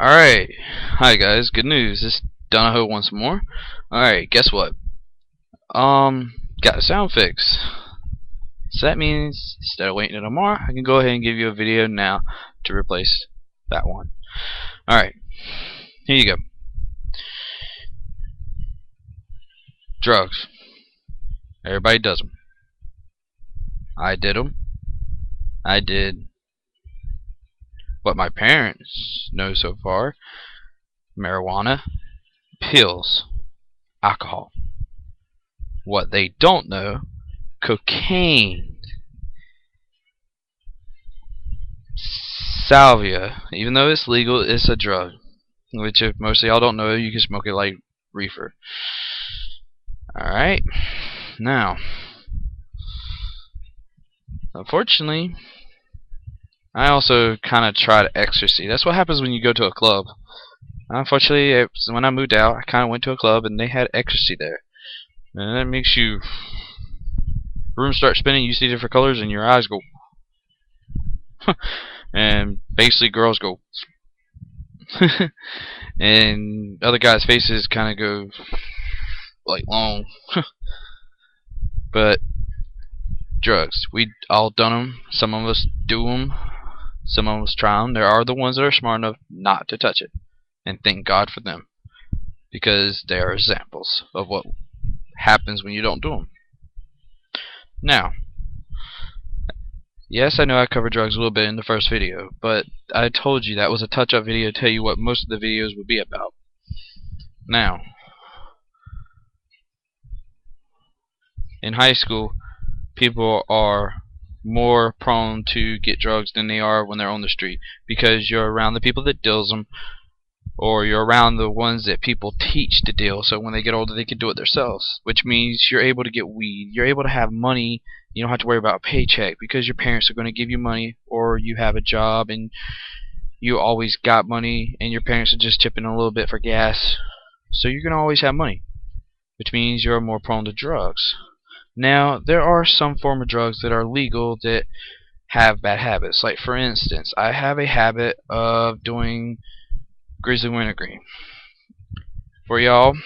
Alright, hi guys, good news. This is Dunaho once more. Alright, guess what? Got the sound fix. So that means instead of waiting until tomorrow, I can go ahead and give you a video now to replace that one. Alright, here you go. Drugs. Everybody does them. I did them. I did what my parents know so far: marijuana, pills, alcohol. What they don't know: cocaine, salvia. Even though it's legal, it's a drug, which if most of y'all don't know, you can smoke it like reefer. Alright, now unfortunately I also kind of tried ecstasy. That's what happens when you go to a club. Unfortunately, when I moved out, I kind of went to a club and they had ecstasy there, and that makes you room start spinning. You see different colors and your eyes go and basically girls go and other guys' faces kind of go like long. But drugs, we all done them. Some of us do them. Some of us try them. There are the ones that are smart enough not to touch it, and thank God for them, because they are examples of what happens when you don't do them. Now, yes, I know I covered drugs a little bit in the first video, but I told you that was a touch-up video to tell you what most of the videos would be about. Now, in high school, people are more prone to get drugs than they are when they're on the street, because you're around the people that deals them, or you're around the ones that people teach to deal, so when they get older they can do it themselves, which means you're able to get weed, you're able to have money. You don't have to worry about a paycheck because your parents are going to give you money, or you have a job and you always got money and your parents are just chipping a little bit for gas, so you're going to always have money, which means you're more prone to drugs. Now, there are some form of drugs that are legal that have bad habits. Like, for instance, I have a habit of doing grizzly wintergreen. For y'all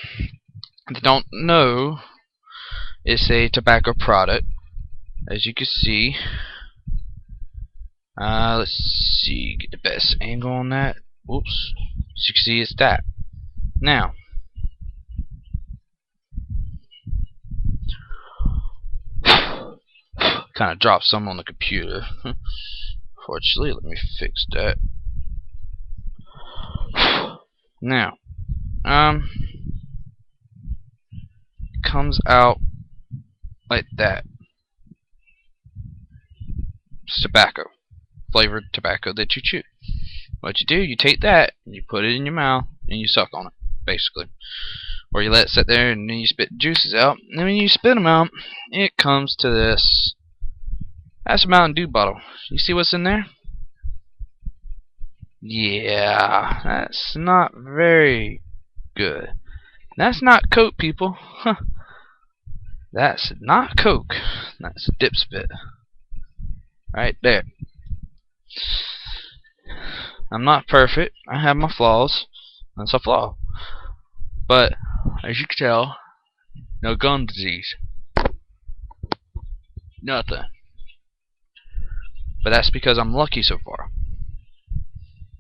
that don't know, it's a tobacco product. As you can see, let's see, get the best angle on that. Oops. As you can see, it's that. Now, kind of dropped some on the computer. Fortunately, let me fix that. Now, comes out like that. It's tobacco, flavored tobacco that you chew. What you do, you take that and you put it in your mouth and you suck on it, basically. Or you let it sit there and then you spit the juices out, and when you spit them out, it comes to this. That's a Mountain Dew bottle. You see what's in there? Yeah, that's not very good. That's not Coke, people. That's not Coke. That's dip spit. Right there. I'm not perfect. I have my flaws. That's a flaw. But, as you can tell, no gum disease. Nothing. But that's because I'm lucky so far.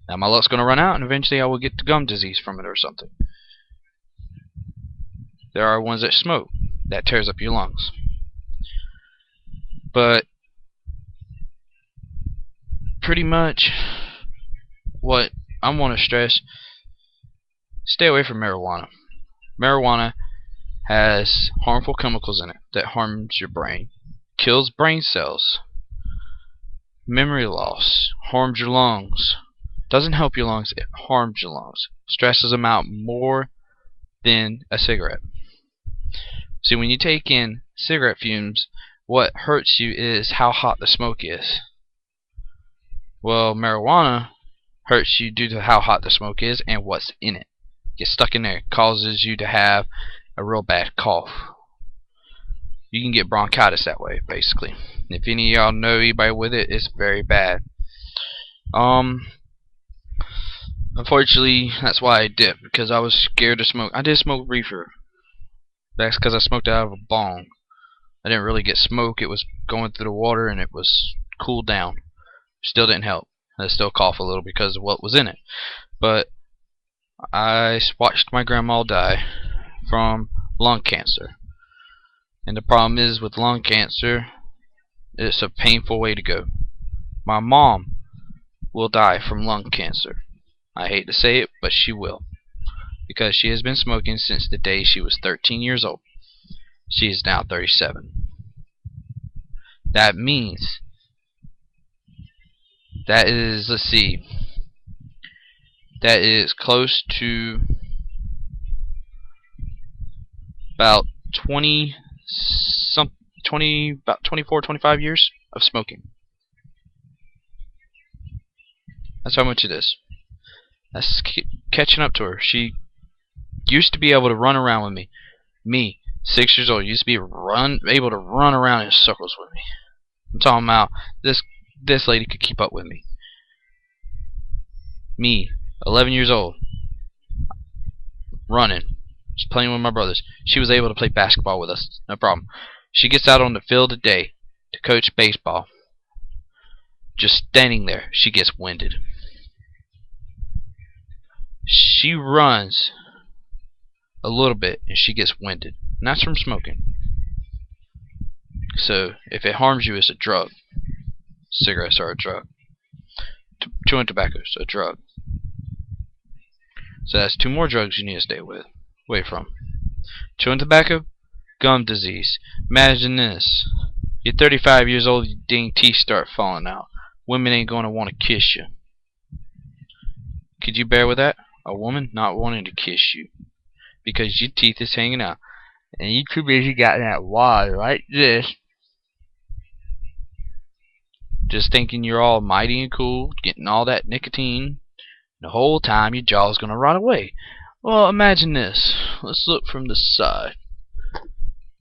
Now my luck's going to run out, and eventually I will get the gum disease from it or something. There are ones that smoke. That tears up your lungs. But pretty much what I want to stress: stay away from marijuana. Marijuana has harmful chemicals in it that harms your brain, kills brain cells, memory loss, harms your lungs. Doesn't help your lungs, it harms your lungs. Stresses them out more than a cigarette. See, when you take in cigarette fumes, what hurts you is how hot the smoke is. Well, marijuana hurts you due to how hot the smoke is and what's in it. Gets stuck in there, causes you to have a real bad cough. You can get bronchitis that way, basically. If any of y'all know anybody with it, it's very bad. Unfortunately, that's why I dipped, because I was scared to smoke. I did smoke reefer. That's because I smoked out of a bong. I didn't really get smoke. It was going through the water and it was cooled down. Still didn't help. I still cough a little because of what was in it. But I watched my grandma die from lung cancer. And the problem is with lung cancer, it's a painful way to go. My mom will die from lung cancer. I hate to say it, but she will. Because she has been smoking since the day she was 13 years old. She is now 37. That means that is, let's see, that is close to about 24, 25 years of smoking. That's how much it is. That's catching up to her. She used to be able to run around with me. Me, 6 years old, used to be able to run around in circles with me. I'm talking about this lady could keep up with me. Me, 11 years old, running, just playing with my brothers. She was able to play basketball with us, no problem. She gets out on the field today to coach baseball. Just standing there, she gets winded. She runs a little bit and she gets winded. And that's from smoking. So if it harms you, it's a drug. Cigarettes are a drug. Chewing tobacco is a drug. So that's 2 more drugs you need to stay away from. Chewing tobacco, gum disease. Imagine this. You're 35 years old, your dang teeth start falling out. Women ain't going to want to kiss you. Could you bear with that? A woman not wanting to kiss you because your teeth is hanging out and you too busy got that water like this, just thinking you're all mighty and cool, getting all that nicotine. The whole time your jaw's gonna rot away. Well, imagine this. Let's look from the side.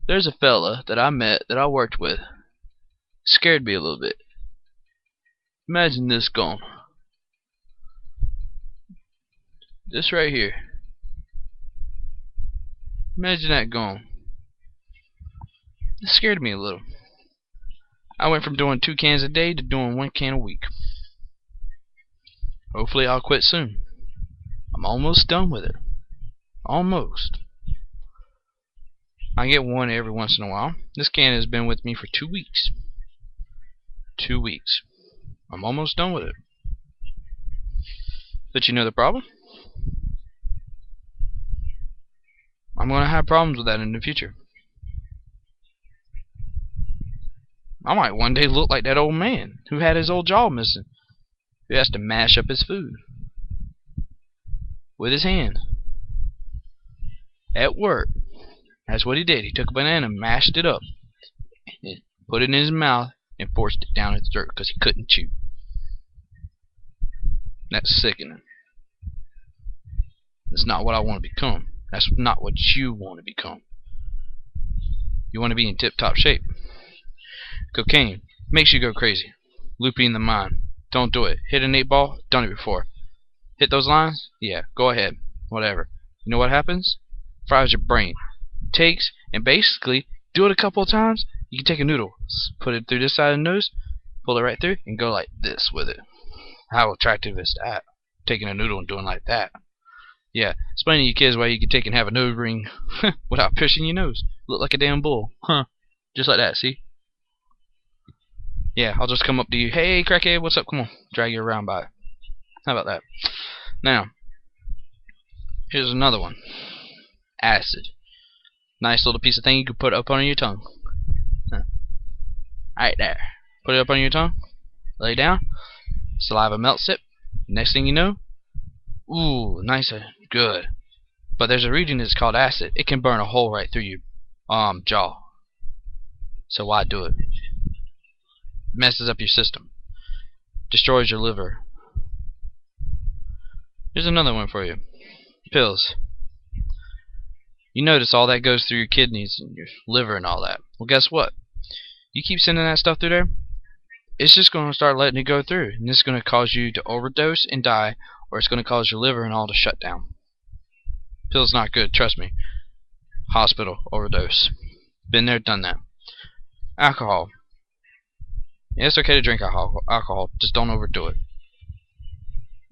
There's a fella that I met that I worked with. Scared me a little bit. Imagine this gone. This right here. Imagine that gone. It scared me a little. I went from doing 2 cans a day to doing 1 can a week. Hopefully I'll quit soon. I'm almost done with it. Almost. I get one every once in a while. This can has been with me for 2 weeks. 2 weeks. I'm almost done with it. But you know the problem? I'm going to have problems with that in the future. I might one day look like that old man who had his old jaw missing, who has to mash up his food with his hand at work. That's what he did. He took a banana, mashed it up, and put it in his mouth, and forced it down his throat because he couldn't chew. That's sickening. That's not what I want to become. That's not what you want to become. You want to be in tip-top shape. Cocaine makes you go crazy. Loopy in the mind. Don't do it. Hit an 8 ball? Done it before. Hit those lines? Yeah, go ahead. Whatever. You know what happens? Fries your brain. Takes, and basically, do it a couple of times. You can take a noodle, put it through this side of the nose, pull it right through, and go like this with it. How attractive is that? Taking a noodle and doing like that. Yeah, explain to your kids why you can take and have a nose ring without piercing your nose. Look like a damn bull. Huh. Just like that, see? Yeah, I'll just come up to you. Hey, crackhead, what's up? Come on. Drag you around by it. How about that? Now, here's another one. Acid. Nice little piece of thing you can put up on your tongue. Huh. Right there. Put it up on your tongue. Lay down. Saliva melts it. Next thing you know, ooh, nice and good. But there's a region that's called acid. It can burn a hole right through your jaw. So why do it? Messes up your system. Destroys your liver. Here's another one for you. Pills. You notice all that goes through your kidneys and your liver and all that. Well, guess what? You keep sending that stuff through there, it's just going to start letting it go through. And this is going to cause you to overdose and die, or it's going to cause your liver and all to shut down. Pill's not good, trust me. Hospital overdose. Been there, done that. Alcohol. Yeah, it's okay to drink alcohol, just don't overdo it.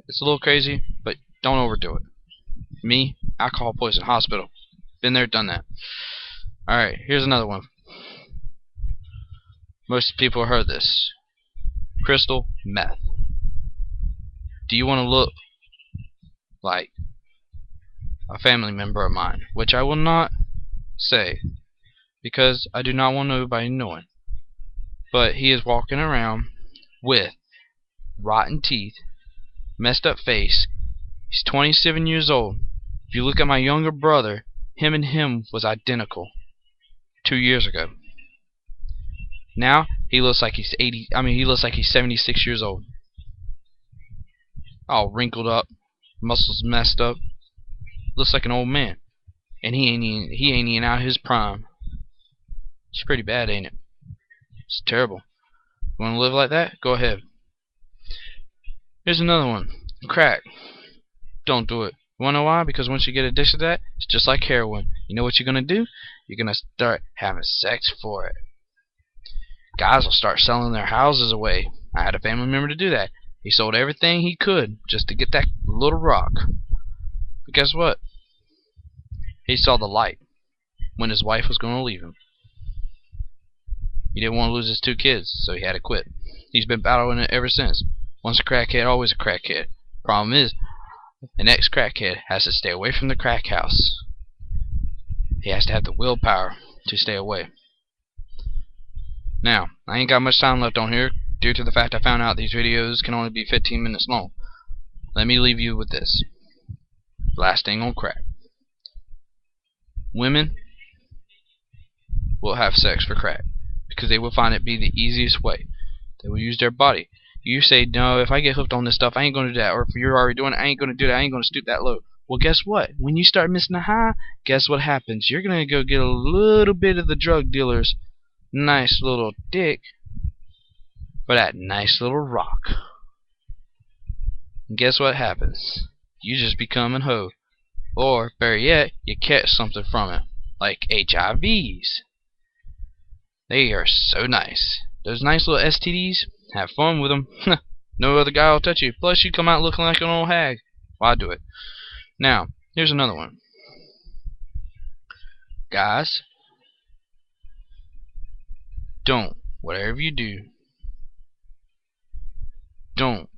It's a little crazy, but don't overdo it. Me, alcohol poison, hospital. Been there, done that. Alright, here's another one. Most people heard this. Crystal meth. Do you want to look like a family member of mine? Which I will not say, because I do not want nobody knowing. But he is walking around with rotten teeth, messed up face. He's 27 years old. If you look at my younger brother, him and him was identical 2 years ago. Now he looks like he's 80. He looks like he's 76 years old. All wrinkled up, muscles messed up. Looks like an old man, and he ain't even out his prime. It's pretty bad, ain't it? It's terrible. You want to live like that? Go ahead. Here's another one. Crack. Don't do it. You want to know why? Because once you get addicted to that, it's just like heroin. You know what you're going to do? You're going to start having sex for it. Guys will start selling their houses away. I had a family member to do that. He sold everything he could just to get that little rock. But guess what? He saw the light when his wife was going to leave him. He didn't want to lose his 2 kids, so he had to quit. He's been battling it ever since. Once a crackhead, always a crackhead. Problem is, an ex-crackhead has to stay away from the crack house. He has to have the willpower to stay away. Now, I ain't got much time left on here, due to the fact I found out these videos can only be 15 minutes long. Let me leave you with this. Last thing on crack. Women will have sex for crack because they will find it be the easiest way. They will use their body. You say, no, if I get hooked on this stuff, I ain't going to do that. Or if you're already doing it, I ain't going to do that. I ain't going to stoop that low. Well, guess what? When you start missing the high, guess what happens? You're going to go get a little bit of the drug dealer's nice little dick for that nice little rock. And guess what happens? You just become a hoe. Or, better yet, you catch something from it. Like HIVs. They are so nice. Those nice little STDs, have fun with them. No other guy will touch you. Plus, you come out looking like an old hag. Well, I do it. Now, here's another one. Guys, don't, whatever you do, don't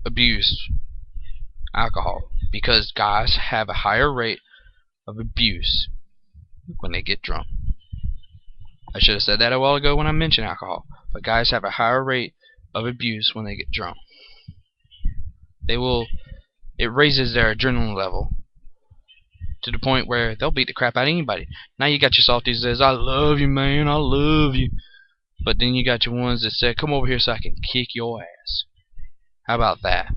abuse alcohol. Because guys have a higher rate of abuse when they get drunk. I should have said that a while ago when I mentioned alcohol. But guys have a higher rate of abuse when they get drunk. It raises their adrenaline level to the point where they'll beat the crap out of anybody. Now you got your softies that says, I love you, man, I love you. But then you got your ones that say, come over here so I can kick your ass. How about that?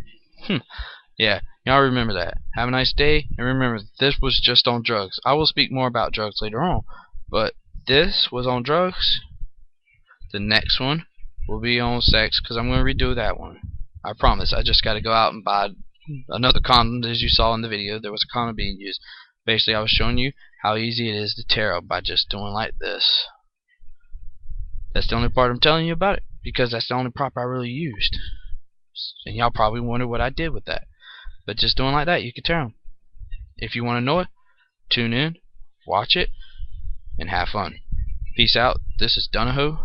Yeah, y'all remember that. Have a nice day, and remember, this was just on drugs. I will speak more about drugs later on, but this was on drugs. The next one will be on sex, because I'm going to redo that one. I promise. I just got to go out and buy another condom. As you saw in the video, there was a condom being used. Basically, I was showing you how easy it is to tear up by just doing like this. That's the only part I'm telling you about it, because that's the only prop I really used. And y'all probably wonder what I did with that. But just doing like that, you can tear them. If you want to know it, tune in, watch it, and have fun. Peace out. This is Dunaho.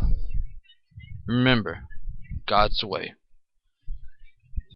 Remember, God's the way.